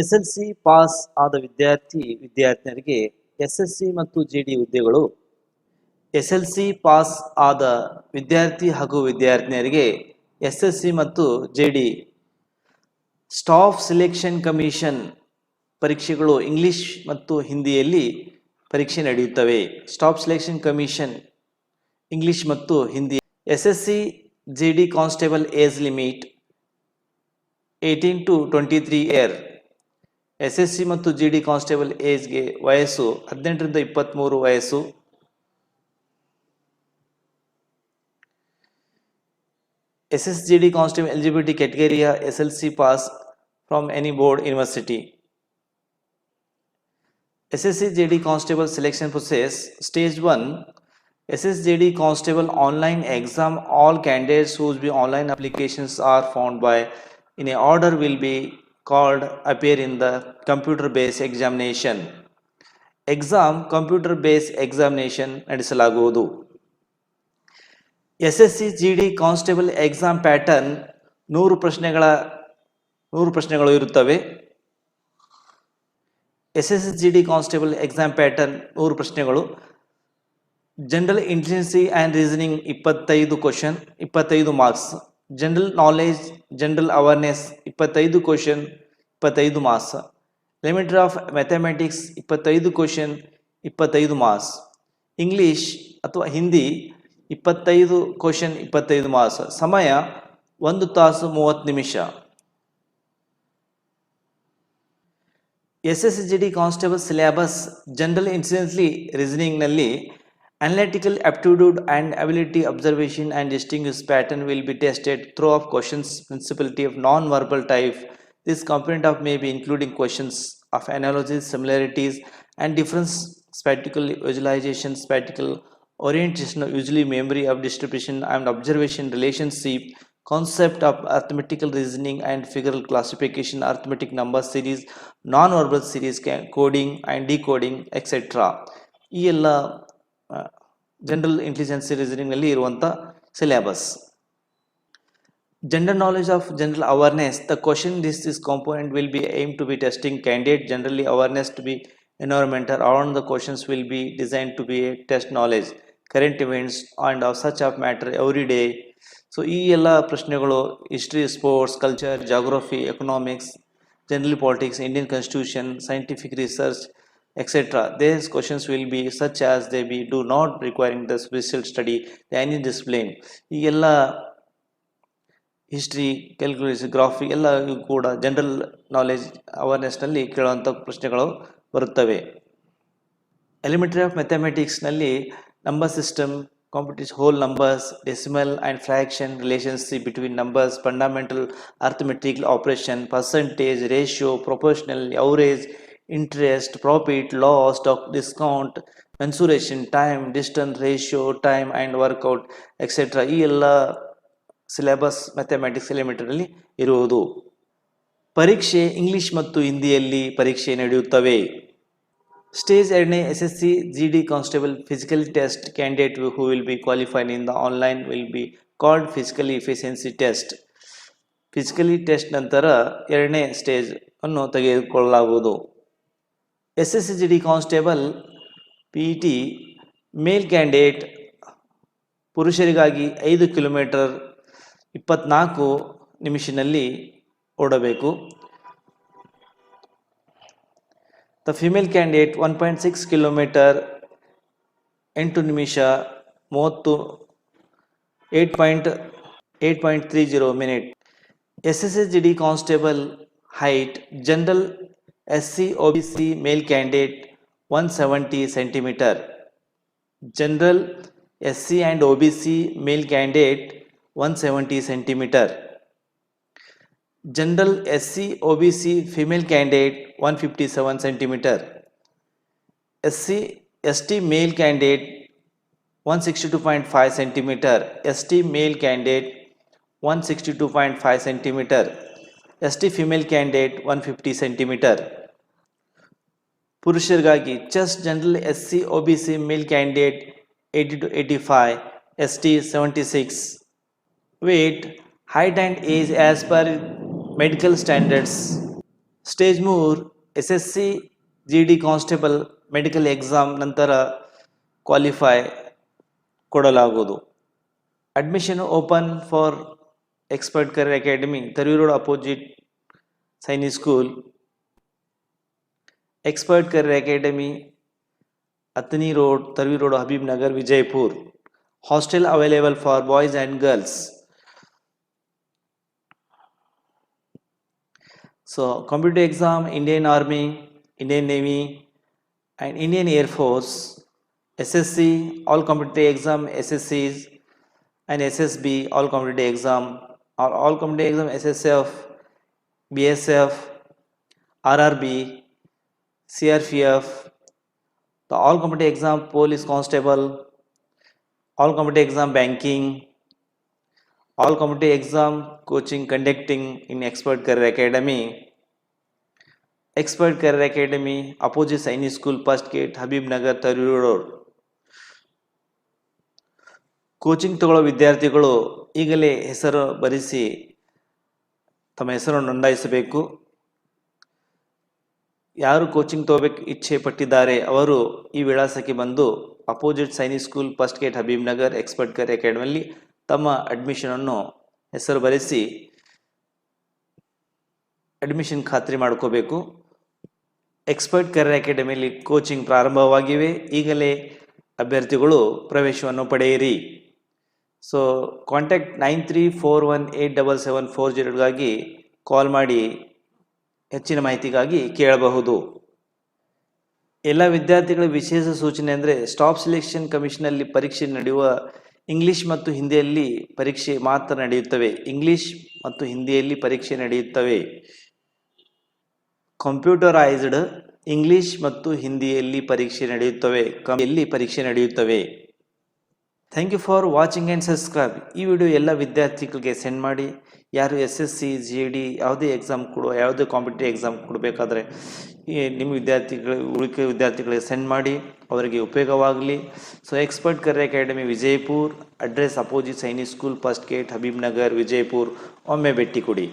SLC pass ಆದ ವಿದ್ಯಾರ್ಥಿನಿಯರಿಗೆ SSC ಮತ್ತು ಜಿಡಿ ಹುದ್ದೆಗಳು. ಎಸ್ಎಲ್ಸಿ ಪಾಸ್ ಆದ ವಿದ್ಯಾರ್ಥಿ ಹಾಗೂ ವಿದ್ಯಾರ್ಥಿನಿಯರಿಗೆ ಎಸ್ಎಸ್ಸಿ ಮತ್ತು ಜಿಡಿ ಸ್ಟಾಫ್ ಸೆಲೆಕ್ಷನ್ ಕಮಿಷನ್ ಪರೀಕ್ಷೆಗಳು ಇಂಗ್ಲಿಷ್ ಮತ್ತು ಹಿಂದಿಯಲ್ಲಿ ಪರೀಕ್ಷೆ ನಡೆಯುತ್ತವೆ. ಸ್ಟಾಫ್ ಸೆಲೆಕ್ಷನ್ ಕಮಿಷನ್ ಇಂಗ್ಲಿಷ್ ಮತ್ತು Hindi. SSC GD constable age limit 18 to 23 year. SSC ಮತ್ತು ಜಿಡಿ ಕಾನ್ಸ್ಟೇಬಲ್ ಏಜ್ಗೆ ವಯಸ್ಸು 18 ರಿಂದ 23 ವಯಸ್ಸು. SSGD constable eligibility criteria SLC pass from any board university. SSGD constable selection process stage 1. SSGD constable online exam. All candidates whose online applications are found by in a order will be called appear in the computer based examination. Exam computer based examination ನಡೆಸಲಾಗುವುದು. SSC GD constable exam pattern 100 ಪ್ರಶ್ನೆಗಳು ಇರುತ್ತವೆ. SSC GD constable exam pattern 100 ಪ್ರಶ್ನೆಗಳು. General intelligence and reasoning 25 question 25 marks. General knowledge general awareness 25 question 25 marks. Elementary of mathematics 25 question 25 marks. English ಅಥವಾ Hindi 25 question 25 marks. ಸಮಯ 1 ತಾಸು 30 ನಿಮಿಷ. SSGD constable syllabus general ಇನ್ಸಿಡೆನ್ಸ್ಲಿ ರೀಸನಿಂಗ್ನಲ್ಲಿ analytical aptitude and ability observation and distinguish pattern will be tested through of questions principally of non verbal type. This component of may be including questions of analogies, similarities and difference, spatial visualization, spatial orientation, usually memory of distribution and observation, relationship, concept of arithmetical reasoning and figural classification, arithmetic number series, non-verbal series, coding and decoding, etc. ಈ ಎಲ್ಲ general intelligence ರೀಸನಿಂಗ್ನಲ್ಲಿ ಇರುವಂಥ syllabus. General knowledge of general awareness. The question this component will be aimed to be testing candidate generally awareness to be environmental. Around the questions will be designed to be a test knowledge, current events and of such of matter every day. So ಈ ಎಲ್ಲ ಪ್ರಶ್ನೆಗಳು history, sports, culture, geography, economics, general politics, Indian constitution, scientific research, etc. These questions will be such as they be do not requiring the special study any discipline. ಈ ಎಲ್ಲ history, calculation, ಗ್ರಾಫಿ ಎಲ್ಲ ಕೂಡ general knowledge ಅವೇರ್ನೆಸ್ನಲ್ಲಿ ಕೇಳುವಂಥ ಪ್ರಶ್ನೆಗಳು ಬರುತ್ತವೆ. Elementary of ಮ್ಯಾಥಮೆಟಿಕ್ಸ್ನಲ್ಲಿ number system, computation, whole numbers, decimal and fraction, relationship between numbers, fundamental arithmetical operation, percentage, ratio, proportional, average, interest, profit, loss, discount, mensuration, time, distance, ratio, time and workout, etcetera ಈ ಎಲ್ಲ syllabus mathematics ಎಲಿಮೆಂಟರಿಯಲ್ಲಿ ಇರುವುದು. ಪರೀಕ್ಷೆ English ಮತ್ತು ಹಿಂದಿಯಲ್ಲಿ ಪರೀಕ್ಷೆ ನಡೆಯುತ್ತವೆ. Stage 2ನೇ SSC GD constable physical test. Candidate who will be qualified in the online will be called physically efficiency test. Physically test ನಂತರ 2ನೇ ಸ್ಟೇಜ್ ಅನ್ನು ತೆಗೆದುಕೊಳ್ಳಲಾಗುವುದು. SSC GD ಕಾನ್ಸ್ಟೇಬಲ್ PT ಮೇಲ್ ಕ್ಯಾಂಡಿಡೇಟ್ ಪುರುಷರಿಗಾಗಿ 5 ಕಿಲೋಮೀಟರ್ 24 ನಿಮಿಷದಲ್ಲಿ ಓಡಬೇಕು. ದ ಫಿಮೇಲ್ ಕ್ಯಾಂಡಿಡೇಟ್ 1.6 ಕಿಲೋಮೀಟರ್ 8 ನಿಮಿಷ 8.30 minute. SSC GD constable height general SC OBC male candidate 170 centimetre. General SC and OBC male candidate 170 centimeter. General SC OBC female candidate 157 centimeter. SC ST male candidate 162.5 centimeter. ST male candidate 162.5 centimeter. ST female candidate 150 centimeter. ಪುರುಷರಿಗಾಗಿ chest general SC OBC male candidate 80 to 85, ST 76. Weight, height and age as per medical standards. Stage 3 SSC GD constable medical exam ನಂತರ qualify ಕೊಡಲಾಗುವುದು. Admission open for expert career academy, Torvi road opposite Sainik school. Expert career academy, Athani road, Torvi road, Habib Nagar, Vijayapur. Hostel available for boys and girls. So competitive exam, Indian Army, Indian Navy and Indian Air Force, SSC, all competitive exam, SSCs and SSB, all competitive exam, or all competitive exam, SSF, BSF, RRB, CRPF, the all competitive exam, police constable, all competitive exam banking, all competitive exam coaching conducting in Expert Career Academy. Expert Career Academy, opposite Sainik School, first gate, Habib Nagar, Tarvi Road. Coaching ತಗೊಳ್ಳೋ ವಿದ್ಯಾರ್ಥಿಗಳು ಈಗಲೇ ಹೆಸರು ಬರೆಸಿ ತಮ್ಮ ಹೆಸರನ್ನು ನೋಂದಾಯಿಸಬೇಕು. ಯಾರು coaching ತಗೋಬೇಕು ಇಚ್ಛೆ ಪಟ್ಟಿದ್ದಾರೆ ಅವರು ಈ ವಿಳಾಸಕ್ಕೆ ಬಂದು opposite Sainik school, first gate, Habib Nagar, expert career ಅಕಾಡೆಮಿಯಲ್ಲಿ ತಮ್ಮ ಅಡ್ಮಿಷನನ್ನು ಹೆಸರು ಬರೆಸಿ ಅಡ್ಮಿಷನ್ ಖಾತ್ರಿ ಮಾಡ್ಕೋಬೇಕು. ಎಕ್ಸ್ಪರ್ಟ್ ಕರಿಯರ್ ಅಕಾಡೆಮಿಯಲ್ಲಿ ಕೋಚಿಂಗ್ ಪ್ರಾರಂಭವಾಗಿವೆ. ಈಗಲೇ ಅಭ್ಯರ್ಥಿಗಳು ಪ್ರವೇಶವನ್ನು ಪಡೆಯಿರಿ. ಸೊ ಕಾಂಟ್ಯಾಕ್ಟ್ 93418774 ಕಾಲ್ ಮಾಡಿ ಹೆಚ್ಚಿನ ಮಾಹಿತಿಗಾಗಿ ಕೇಳಬಹುದು. ಎಲ್ಲ ವಿದ್ಯಾರ್ಥಿಗಳ ವಿಶೇಷ ಸೂಚನೆ ಅಂದರೆ ಸ್ಟಾಫ್ ಸೆಲೆಕ್ಷನ್ ಕಮಿಷನಲ್ಲಿ ಪರೀಕ್ಷೆ ನಡೆಯುವ ಇಂಗ್ಲಿಷ್ ಮತ್ತು ಹಿಂದಿಯಲ್ಲಿ ಪರೀಕ್ಷೆ ಮಾತ್ರ ನಡೆಯುತ್ತವೆ. ಇಂಗ್ಲಿಷ್ ಮತ್ತು ಹಿಂದಿಯಲ್ಲಿ ಪರೀಕ್ಷೆ ನಡೆಯುತ್ತವೆ. ಕಂಪ್ಯೂಟರೈಸ್ಡ್ ಇಂಗ್ಲಿಷ್ ಮತ್ತು ಹಿಂದಿಯಲ್ಲಿ ಪರೀಕ್ಷೆ ನಡೆಯುತ್ತವೆ. Thank you for watching and subscribe. ಈ ವಿಡಿಯೋ ಎಲ್ಲ ವಿದ್ಯಾರ್ಥಿಗಳಿಗೆ ಸೆಂಡ್ ಮಾಡಿ. ಯಾರು SSC GD ಯಾವುದೇ ಎಕ್ಸಾಮ್ ಯಾವುದೇ ಕಾಂಪಿಟೇಟಿವ್ ಎಕ್ಸಾಮ್ ಕೊಡಬೇಕಾದ್ರೆ ನಿಮ್ಮ ಉಳಿಕೆ ವಿದ್ಯಾರ್ಥಿಗಳಿಗೆ ಸೆಂಡ್ ಮಾಡಿ, ಅವರಿಗೆ ಉಪಯೋಗವಾಗಲಿ. So expert career academy Vijayapur, address opposite Sainik school, first gate, Habib Nagar, Vijayapur. ಒಮ್ಮೆ ಭೇಟಿ ಕೊಡಿ.